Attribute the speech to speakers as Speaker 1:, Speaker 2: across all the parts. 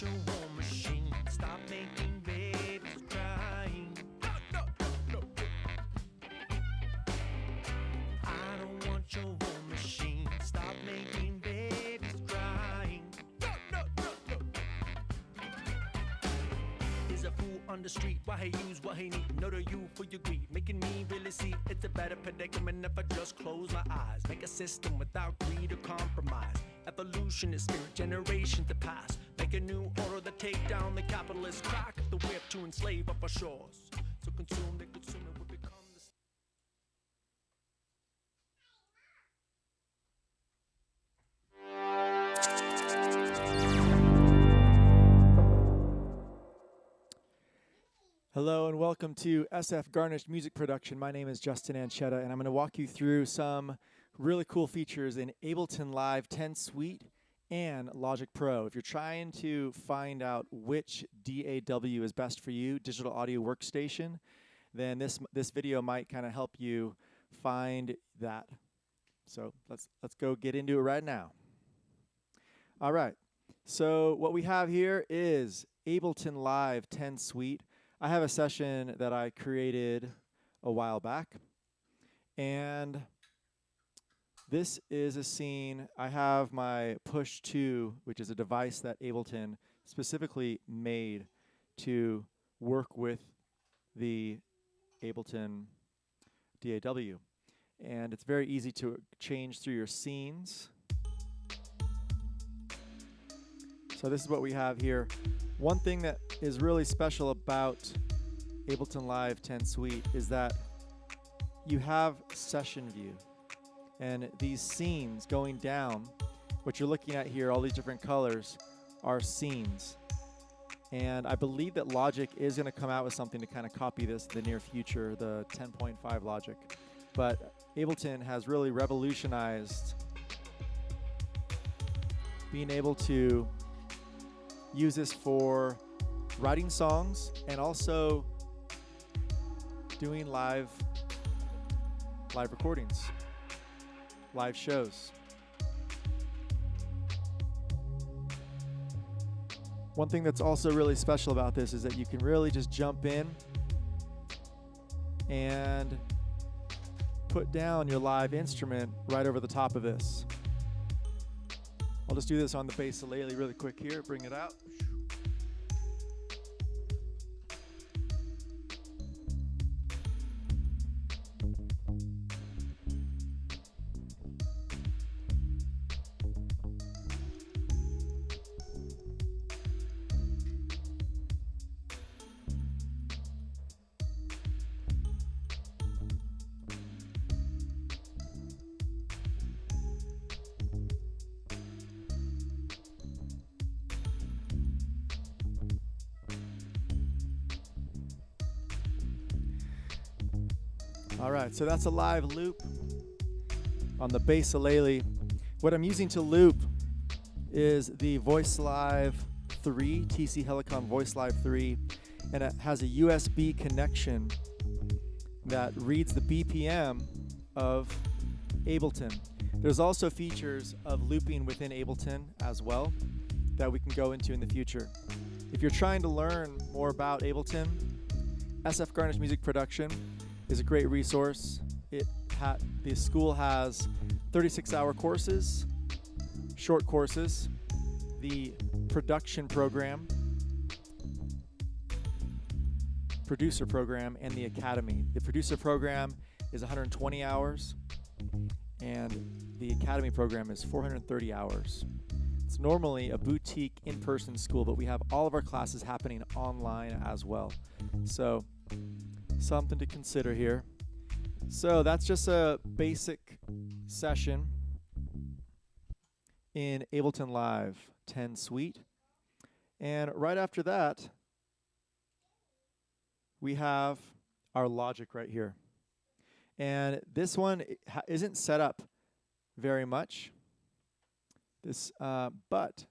Speaker 1: want your war machine. Stop making babies crying. No, no, no, no. I don't want your war machine. Stop making babies crying. No, no, no, no. There's a fool on the street. Why he use what he need? No to you for your greed. Making me really see it's a better predicament if I just close my eyes. Make a system without greed or compromise. Evolution is spirit, generation to pass. Make a new order that take down the capitalist crack the whip to enslave up our shores. So consume the consumer will become the...
Speaker 2: Hello and welcome to SF Garnished Music Production. My name is Justin Anchetta, and I'm going to walk you through some really cool features in Ableton Live 10 Suite and Logic Pro. If you're trying to find out which DAW is best for you, digital audio workstation, then this video might kind of help you find that. So let's go get into it right now. All right. So what we have here is Ableton Live 10 Suite. I have a session that I created a while back, and this is a scene. I have my Push 2, which is a device that Ableton specifically made to work with the Ableton DAW. And it's very easy to change through your scenes. So this is what we have here. One thing that is really special about Ableton Live 10 Suite is that you have session view. And these scenes going down, what you're looking at here, all these different colors, are scenes. And I believe that Logic is going to come out with something to kind of copy this in the near future, the 10.5 Logic. But Ableton has really revolutionized being able to use this for writing songs and also doing live recordings, live shows. One thing that's also really special about this is that you can really just jump in and put down your live instrument right over the top of this. I'll just do this on the bass ukulele really quick here, bring it out. All right, so that's a live loop on the bass ukulele. What I'm using to loop is the Voice Live 3, TC Helicon Voice Live 3, and it has a USB connection that reads the BPM of Ableton. There's also features of looping within Ableton as well that we can go into in the future. If you're trying to learn more about Ableton, SF Garnished Music Production is a great resource. The school has 36-hour courses, short courses, the production program, producer program, and the academy. The producer program is 120 hours, and the academy program is 430 hours. It's normally a boutique in-person school, but we have all of our classes happening online as well. So something to consider here. So that's just a basic session in Ableton Live 10 Suite. And right after that, we have our Logic right here. And this one isn't set up very much. But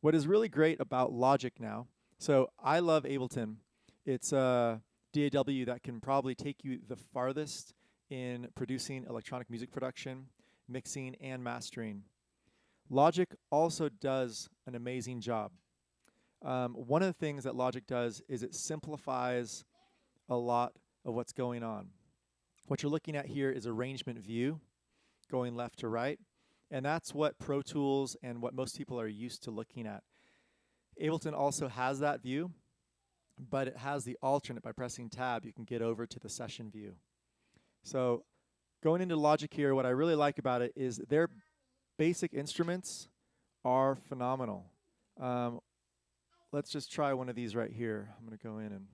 Speaker 2: what is really great about Logic now, so I love Ableton. It's a DAW that can probably take you the farthest in producing electronic music production, mixing, and mastering. Logic also does an amazing job. One of the things that Logic does is it simplifies a lot of what's going on. What you're looking at here is arrangement view going left to right, and that's what Pro Tools and what most people are used to looking at. Ableton also has that view, but it has the alternate. By pressing tab, you can get over to the session view. So going into Logic here, what I really like about it is their basic instruments are phenomenal. Let's just try one of these right here. I'm going to go in and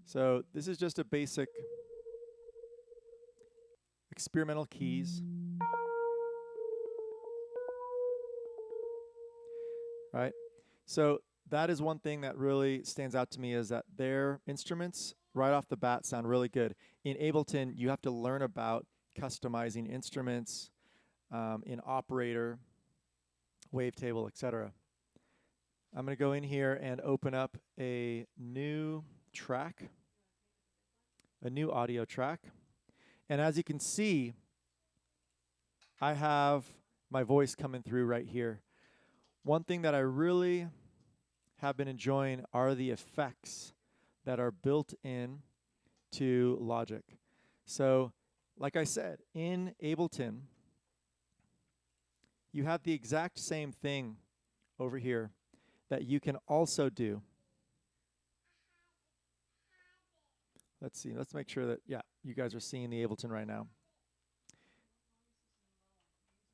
Speaker 2: so this is just a basic experimental keys. Right? So that is one thing that really stands out to me, is that their instruments right off the bat sound really good. In Ableton, you have to learn about customizing instruments in operator, wavetable, etc. I'm going to go in here and open up a new track, a new audio track. And as you can see, I have my voice coming through right here. One thing that I really have been enjoying are the effects that are built in to Logic. So, like I said, in Ableton, you have the exact same thing over here that you can also do. Let's see, let's make sure that, yeah, you guys are seeing the Ableton right now.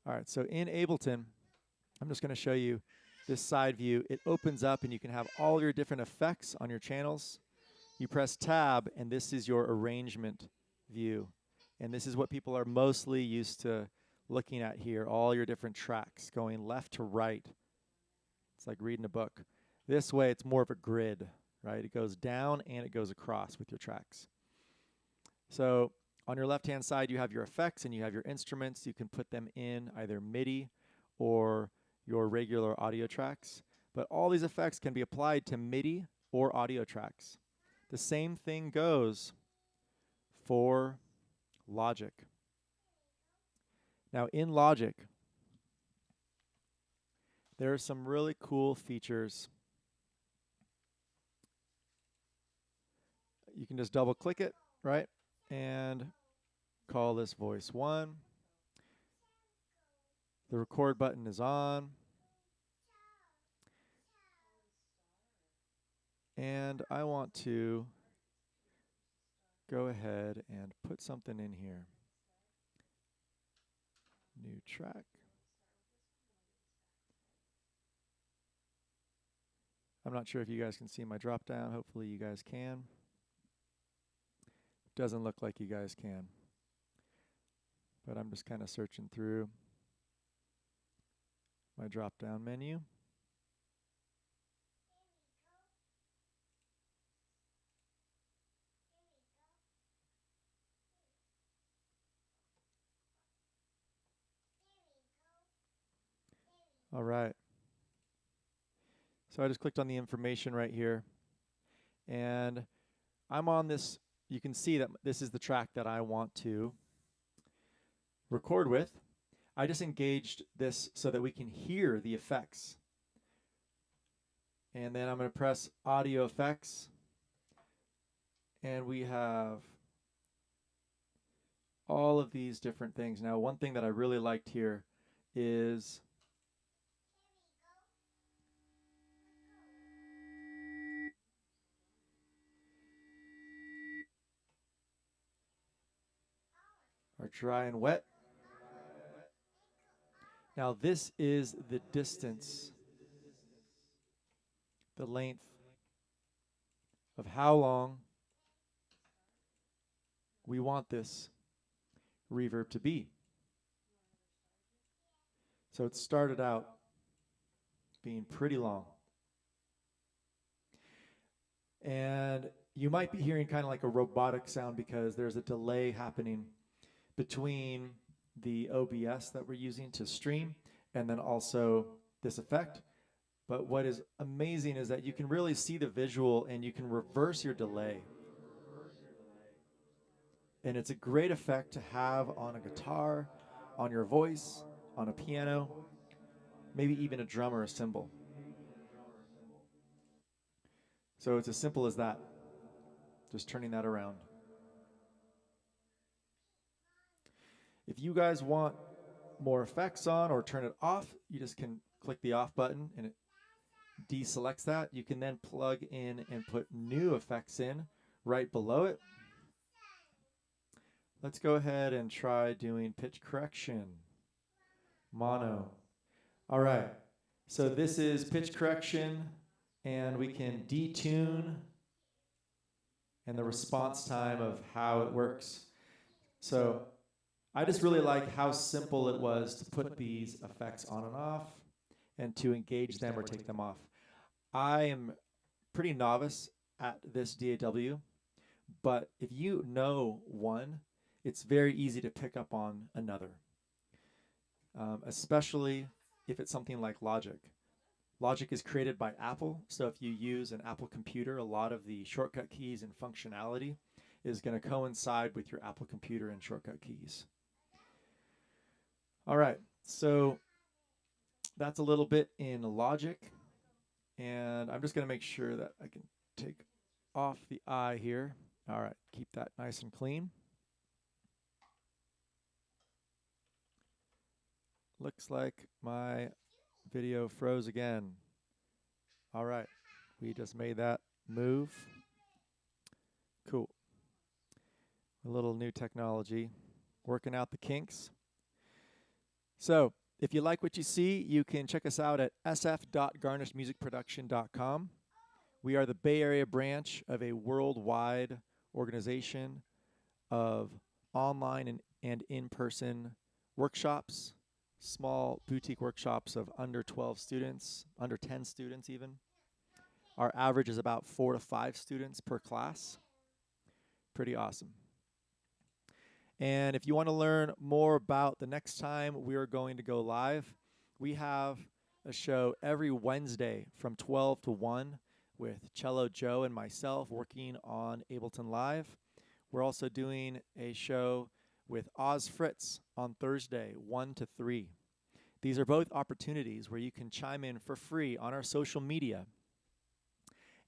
Speaker 2: All right, so in Ableton, I'm just going to show you this side view. It opens up and you can have all your different effects on your channels. You press tab and this is your arrangement view. And this is what people are mostly used to looking at here, all your different tracks going left to right. It's like reading a book. This way it's more of a grid, right? It goes down and it goes across with your tracks. So on your left-hand side, you have your effects and you have your instruments. You can put them in either MIDI or your regular audio tracks. But all these effects can be applied to MIDI or audio tracks. The same thing goes for Logic. Now in Logic, there are some really cool features. You can just double click it, right? And call this voice 1. The record button is on. And I want to go ahead and put something in here. New track. I'm not sure if you guys can see my drop down. Hopefully you guys can. Doesn't look like you guys can. But I'm just kind of searching through my drop down menu. All right. So I just clicked on the information right here. And I'm on this. You can see that this is the track that I want to record with. I just engaged this so that we can hear the effects. And then I'm going to press audio effects. And we have all of these different things. Now, one thing that I really liked here is our dry and wet. Now, this is the distance, the length of how long we want this reverb to be. So it started out being pretty long. And you might be hearing kind of like a robotic sound because there's a delay happening between the OBS that we're using to stream and then also this effect. But what is amazing is that you can really see the visual and you can reverse your delay. And it's a great effect to have on a guitar, on your voice, on a piano, maybe even a drum or a cymbal. So it's as simple as that, just turning that around. If you guys want more effects on or turn it off, you just can click the off button and it deselects that. You can then plug in and put new effects in right below it. Let's go ahead and try doing pitch correction. Mono. All right. So this is pitch correction, and we can detune and the response time of how it works. So I just really like how simple it was to put these effects on and off and to engage them or take them off. I am pretty novice at this DAW, but if you know one, it's very easy to pick up on another, especially if it's something like Logic. Logic is created by Apple, so if you use an Apple computer, a lot of the shortcut keys and functionality is going to coincide with your Apple computer and shortcut keys. All right, so that's a little bit in Logic, and I'm just going to make sure that I can take off the eye here. All right, keep that nice and clean. Looks like my video froze again. All right, we just made that move. Cool. A little new technology, working out the kinks. So if you like what you see, you can check us out at sf.garnishmusicproduction.com. We are the Bay Area branch of a worldwide organization of online and in-person workshops, small boutique workshops of under 12 students, under 10 students even. Our average is about 4 to 5 students per class. Pretty awesome. And if you want to learn more about the next time we are going to go live, we have a show every Wednesday from 12 to 1 with Cello Joe and myself working on Ableton Live. We're also doing a show with Oz Fritz on Thursday, 1 to 3. These are both opportunities where you can chime in for free on our social media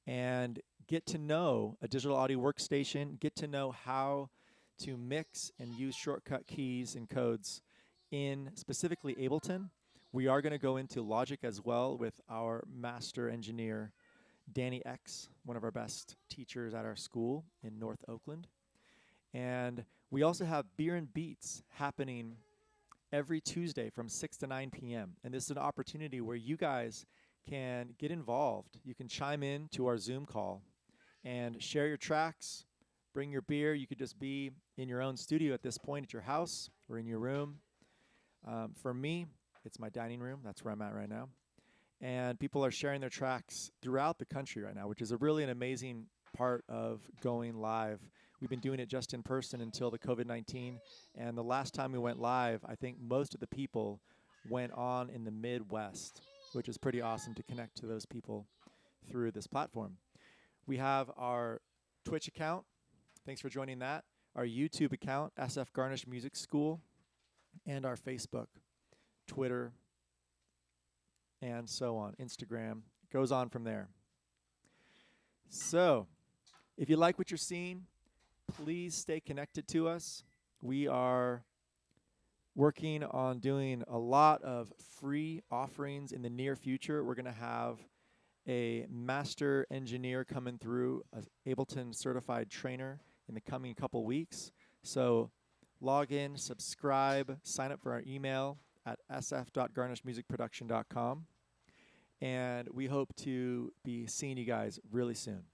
Speaker 2: and get to know a digital audio workstation, get to know how to mix and use shortcut keys and codes in specifically Ableton. We are going to go into Logic as well with our master engineer, Danny X, one of our best teachers at our school in North Oakland. And we also have Beer and Beats happening every Tuesday from 6 to 9 p.m. And this is an opportunity where you guys can get involved. You can chime in to our Zoom call and share your tracks, bring your beer. You could just be in your own studio at this point at your house or in your room. For me, it's my dining room. That's where I'm at right now. And people are sharing their tracks throughout the country right now, which is really an amazing part of going live. We've been doing it just in person until the COVID-19. And the last time we went live, I think most of the people went on in the Midwest, which is pretty awesome to connect to those people through this platform. We have our Twitch account. Thanks for joining that. Our YouTube account, SF Garnish Music School, and our Facebook, Twitter, and so on, Instagram. Goes on from there. So, if you like what you're seeing, please stay connected to us. We are working on doing a lot of free offerings in the near future. We're going to have a master engineer coming through, an Ableton certified trainer in the coming couple weeks. So log in, subscribe, sign up for our email at sf.garnishmusicproduction.com. And we hope to be seeing you guys really soon.